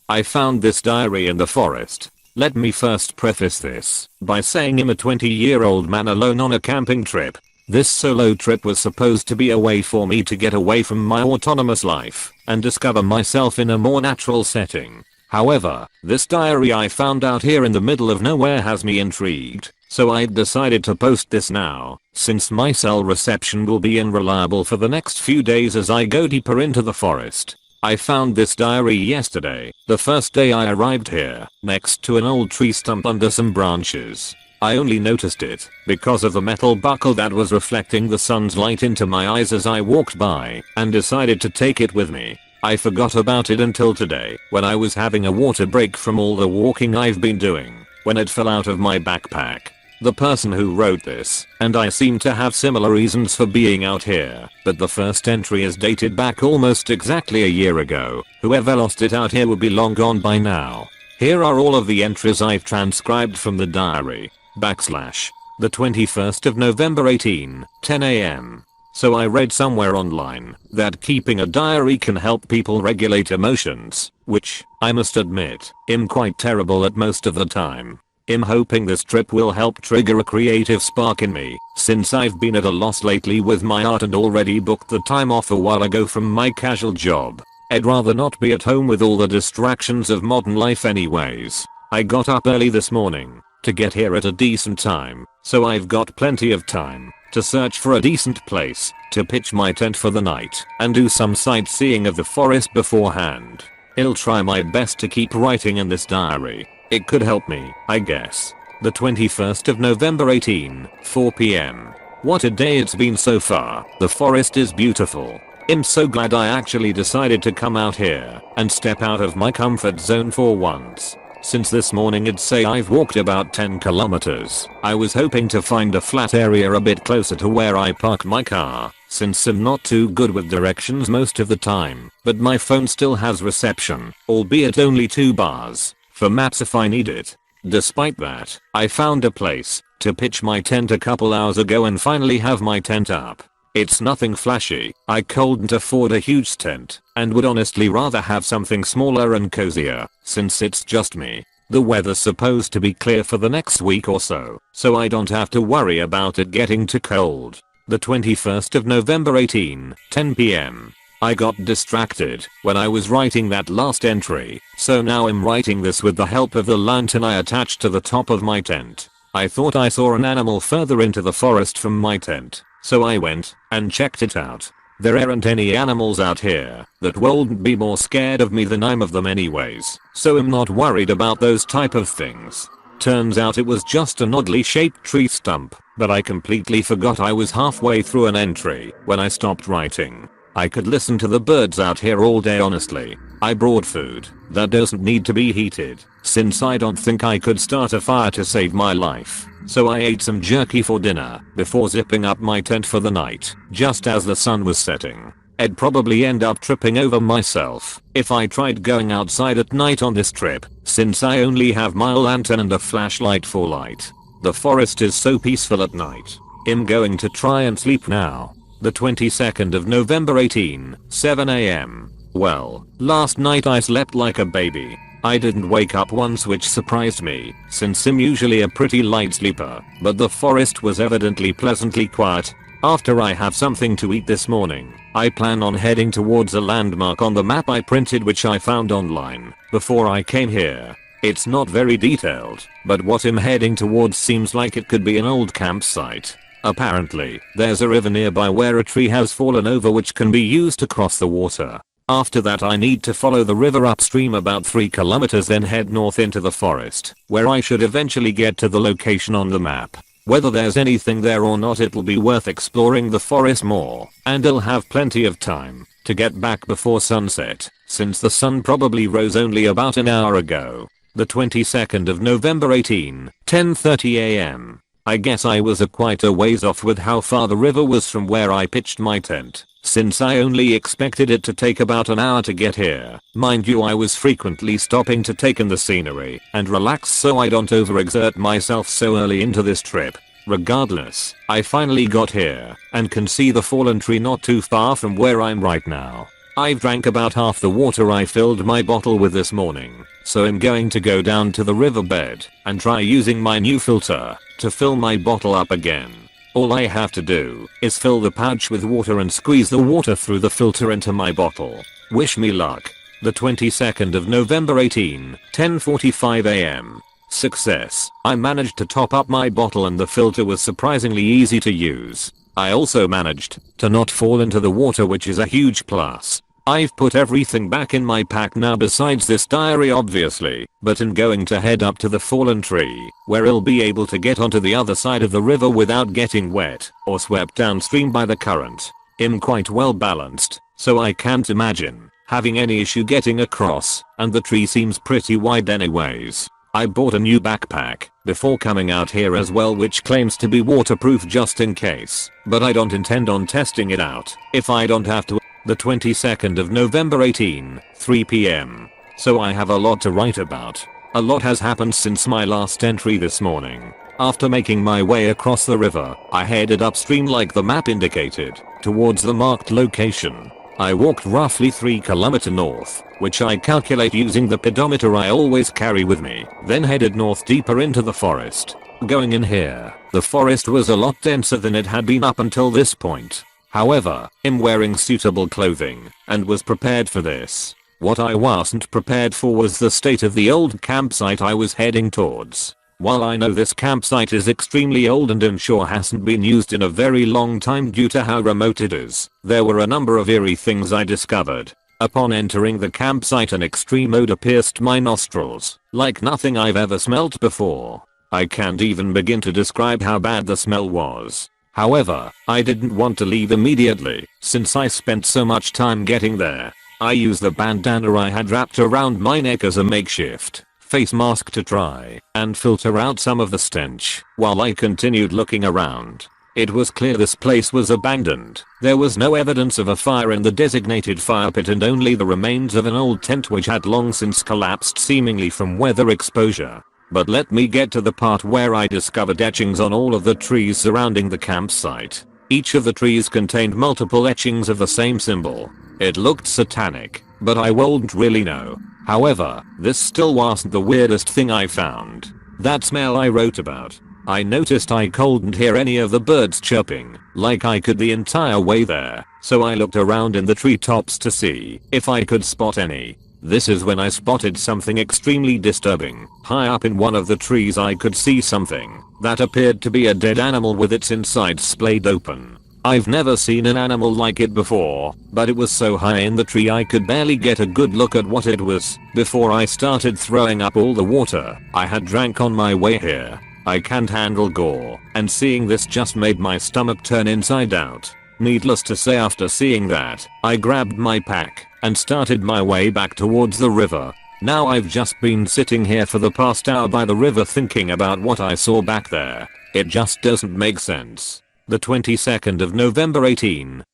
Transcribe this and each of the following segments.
I found this diary in the forest. Let me first preface this by saying I'm a 20-year-old man alone on a camping trip. This solo trip was supposed to be a way for me to get away from my autonomous life and discover myself in a more natural setting. However, this diary I found out here in the middle of nowhere has me intrigued, so I decided to post this now, since my cell reception will be unreliable for the next few days as I go deeper into the forest. I found this diary yesterday, the first day I arrived here, next to an old tree stump under some branches. I only noticed it because of the metal buckle that was reflecting the sun's light into my eyes as I walked by, and decided to take it with me. I forgot about it until today, when I was having a water break from all the walking I've been doing, when it fell out of my backpack. The person who wrote this and I seem to have similar reasons for being out here, but the first entry is dated back almost exactly a year ago. Whoever lost it out here would be long gone by now. Here are all of the entries I've transcribed from the diary. The 21st of November 18, 10 AM. So I read somewhere online that keeping a diary can help people regulate emotions, which, I must admit, I'm quite terrible at most of the time. I'm hoping this trip will help trigger a creative spark in me, since I've been at a loss lately with my art and already booked the time off a while ago from my casual job. I'd rather not be at home with all the distractions of modern life anyways. I got up early this morning to get here at a decent time, so I've got plenty of time to search for a decent place to pitch my tent for the night and do some sightseeing of the forest beforehand. I'll try my best to keep writing in this diary. It could help me, I guess. The 21st of November 18, 4 PM. What a day it's been so far. The forest is beautiful. I'm so glad I actually decided to come out here and step out of my comfort zone for once. Since this morning I'd say I've walked about 10 kilometers. I was hoping to find a flat area a bit closer to where I park my car, since I'm not too good with directions most of the time, but my phone still has reception, albeit only 2 bars, for maps if I need it. Despite that, I found a place to pitch my tent a couple hours ago and finally have my tent up. It's nothing flashy, I couldn't afford a huge tent, and would honestly rather have something smaller and cozier, since it's just me. The weather's supposed to be clear for the next week or so I don't have to worry about it getting too cold. The 21st of November 18, 10 PM. I got distracted when I was writing that last entry, so now I'm writing this with the help of the lantern I attached to the top of my tent. I thought I saw an animal further into the forest from my tent, so I went and checked it out. There aren't any animals out here that won't be more scared of me than I'm of them anyways, so I'm not worried about those type of things. Turns out it was just an oddly shaped tree stump, but I completely forgot I was halfway through an entry when I stopped writing. I could listen to the birds out here all day honestly. I brought food that doesn't need to be heated, since I don't think I could start a fire to save my life. So I ate some jerky for dinner before zipping up my tent for the night, just as the sun was setting. I'd probably end up tripping over myself if I tried going outside at night on this trip, since I only have my lantern and a flashlight for light. The forest is so peaceful at night. I'm going to try and sleep now. The 22nd of November 18, 7 AM. Well, last night I slept like a baby. I didn't wake up once, which surprised me, since I'm usually a pretty light sleeper, but the forest was evidently pleasantly quiet. After I have something to eat this morning, I plan on heading towards a landmark on the map I printed, which I found online before I came here. It's not very detailed, but what I'm heading towards seems like it could be an old campsite. Apparently, there's a river nearby where a tree has fallen over which can be used to cross the water. After that I need to follow the river upstream about 3 kilometers, then head north into the forest, where I should eventually get to the location on the map. Whether there's anything there or not, it'll be worth exploring the forest more, and I'll have plenty of time to get back before sunset, since the sun probably rose only about an hour ago. The 22nd of November 18, 10:30 AM. I guess I was quite a ways off with how far the river was from where I pitched my tent, since I only expected it to take about an hour to get here. Mind you, I was frequently stopping to take in the scenery and relax so I don't overexert myself so early into this trip. Regardless, I finally got here and can see the fallen tree not too far from where I'm right now. I've drank about half the water I filled my bottle with this morning, so I'm going to go down to the riverbed and try using my new filter to fill my bottle up again. All I have to do is fill the pouch with water and squeeze the water through the filter into my bottle. Wish me luck. The 22nd of November 10:45 am. Success. I managed to top up my bottle and the filter was surprisingly easy to use. I also managed to not fall into the water, which is a huge plus. I've put everything back in my pack now besides this diary obviously, but I'm going to head up to the fallen tree where I'll be able to get onto the other side of the river without getting wet or swept downstream by the current. I'm quite well balanced, so I can't imagine having any issue getting across, and the tree seems pretty wide anyways. I bought a new backpack before coming out here as well, which claims to be waterproof just in case, but I don't intend on testing it out if I don't have to. The 22nd of November 3 p.m. So I have a lot to write about. A lot has happened since my last entry this morning. After making my way across the river, I headed upstream like the map indicated, towards the marked location. I walked roughly 3 km north, which I calculate using the pedometer I always carry with me, then headed north deeper into the forest. Going in here, the forest was a lot denser than it had been up until this point. However, I'm wearing suitable clothing and was prepared for this. What I wasn't prepared for was the state of the old campsite I was heading towards. While I know this campsite is extremely old and I'm sure hasn't been used in a very long time due to how remote it is, there were a number of eerie things I discovered. Upon entering the campsite, an extreme odor pierced my nostrils, like nothing I've ever smelt before. I can't even begin to describe how bad the smell was. However, I didn't want to leave immediately, since I spent so much time getting there. I used the bandana I had wrapped around my neck as a makeshift face mask to try and filter out some of the stench while I continued looking around. It was clear this place was abandoned. There was no evidence of a fire in the designated fire pit and only the remains of an old tent which had long since collapsed, seemingly from weather exposure. But let me get to the part where I discovered etchings on all of the trees surrounding the campsite. Each of the trees contained multiple etchings of the same symbol. It looked satanic, but I won't really know. However, this still wasn't the weirdest thing I found. That smell I wrote about. I noticed I couldn't hear any of the birds chirping, like I could the entire way there, so I looked around in the treetops to see if I could spot any. This is when I spotted something extremely disturbing. High up in one of the trees I could see something that appeared to be a dead animal with its insides splayed open. I've never seen an animal like it before, but it was so high in the tree I could barely get a good look at what it was before I started throwing up all the water I had drank on my way here. I can't handle gore, and seeing this just made my stomach turn inside out. Needless to say, after seeing that, I grabbed my pack and started my way back towards the river. Now I've just been sitting here for the past hour by the river thinking about what I saw back there. It just doesn't make sense. The 22nd of November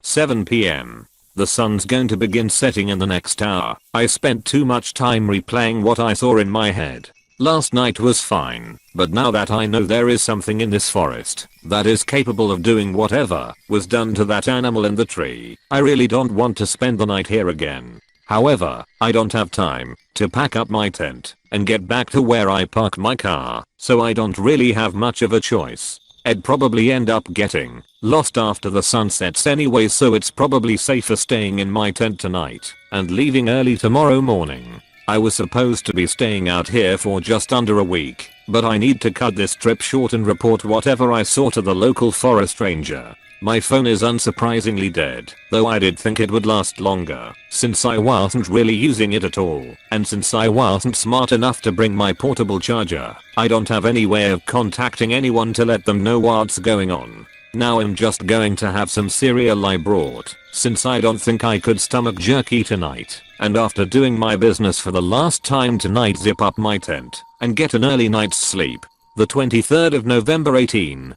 7 p.m. The sun's going to begin setting in the next hour. I spent too much time replaying what I saw in my head. Last night was fine, but now that I know there is something in this forest that is capable of doing whatever was done to that animal in the tree, I really don't want to spend the night here again. However, I don't have time to pack up my tent and get back to where I parked my car, so I don't really have much of a choice. I'd probably end up getting lost after the sun sets anyway, so it's probably safer staying in my tent tonight and leaving early tomorrow morning. I was supposed to be staying out here for just under a week, but I need to cut this trip short and report whatever I saw to the local forest ranger. My phone is unsurprisingly dead, though I did think it would last longer, since I wasn't really using it at all, and since I wasn't smart enough to bring my portable charger, I don't have any way of contacting anyone to let them know what's going on. Now I'm just going to have some cereal I brought, since I don't think I could stomach jerky tonight, and after doing my business for the last time tonight, zip up my tent and get an early night's sleep. The 23rd of November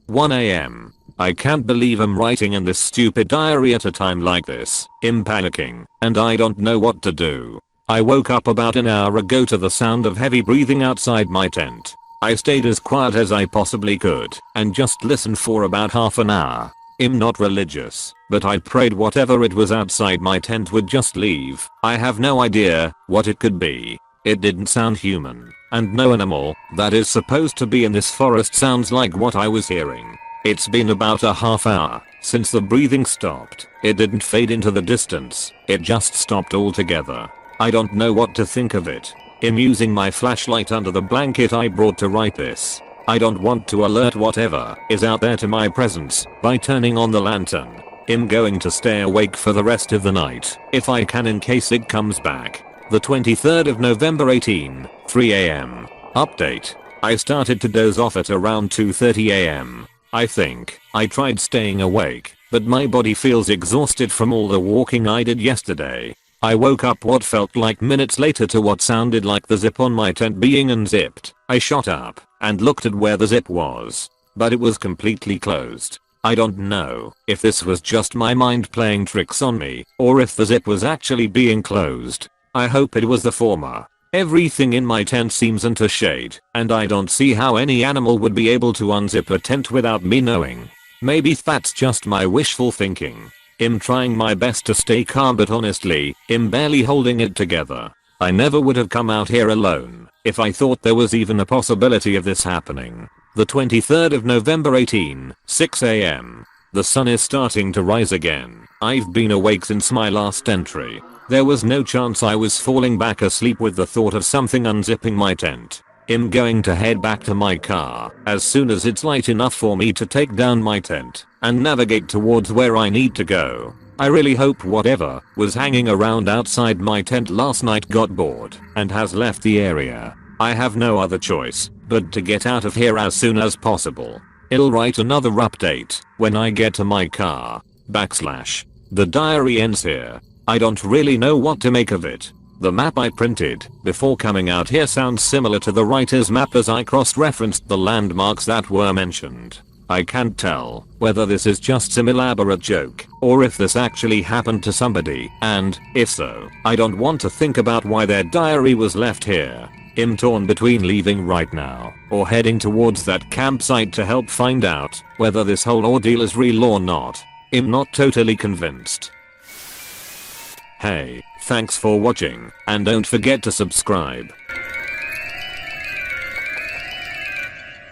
1 a.m. I can't believe I'm writing in this stupid diary at a time like this. I'm panicking, and I don't know what to do. I woke up about an hour ago to the sound of heavy breathing outside my tent. I stayed as quiet as I possibly could and just listened for about half an hour. I'm not religious, but I prayed whatever it was outside my tent would just leave. I have no idea what it could be. It didn't sound human, and no animal that is supposed to be in this forest sounds like what I was hearing. It's been about a half hour since the breathing stopped. It didn't fade into the distance, it just stopped altogether. I don't know what to think of it. I'm using my flashlight under the blanket I brought to write this. I don't want to alert whatever is out there to my presence by turning on the lantern. I'm going to stay awake for the rest of the night if I can in case it comes back. The 23rd of November 3 AM. Update. I started to doze off at around 2:30 AM. I think I tried staying awake, but my body feels exhausted from all the walking I did yesterday. I woke up what felt like minutes later to what sounded like the zip on my tent being unzipped. I shot up and looked at where the zip was, but it was completely closed. I don't know if this was just my mind playing tricks on me or if the zip was actually being closed. I hope it was the former. Everything in my tent seems into shade, and I don't see how any animal would be able to unzip a tent without me knowing. Maybe that's just my wishful thinking. I'm trying my best to stay calm, but honestly, I'm barely holding it together. I never would have come out here alone if I thought there was even a possibility of this happening. The 23rd of November 6 AM. The sun is starting to rise again. I've been awake since my last entry. There was no chance I was falling back asleep with the thought of something unzipping my tent. I'm going to head back to my car as soon as it's light enough for me to take down my tent and navigate towards where I need to go. I really hope whatever was hanging around outside my tent last night got bored and has left the area. I have no other choice but to get out of here as soon as possible. I'll write another update when I get to my car. / The diary ends here. I don't really know what to make of it. The map I printed before coming out here sounds similar to the writer's map as I cross-referenced the landmarks that were mentioned. I can't tell whether this is just some elaborate joke or if this actually happened to somebody, and if so, I don't want to think about why their diary was left here. I'm torn between leaving right now or heading towards that campsite to help find out whether this whole ordeal is real or not. I'm not totally convinced. Hey, thanks for watching, and don't forget to subscribe.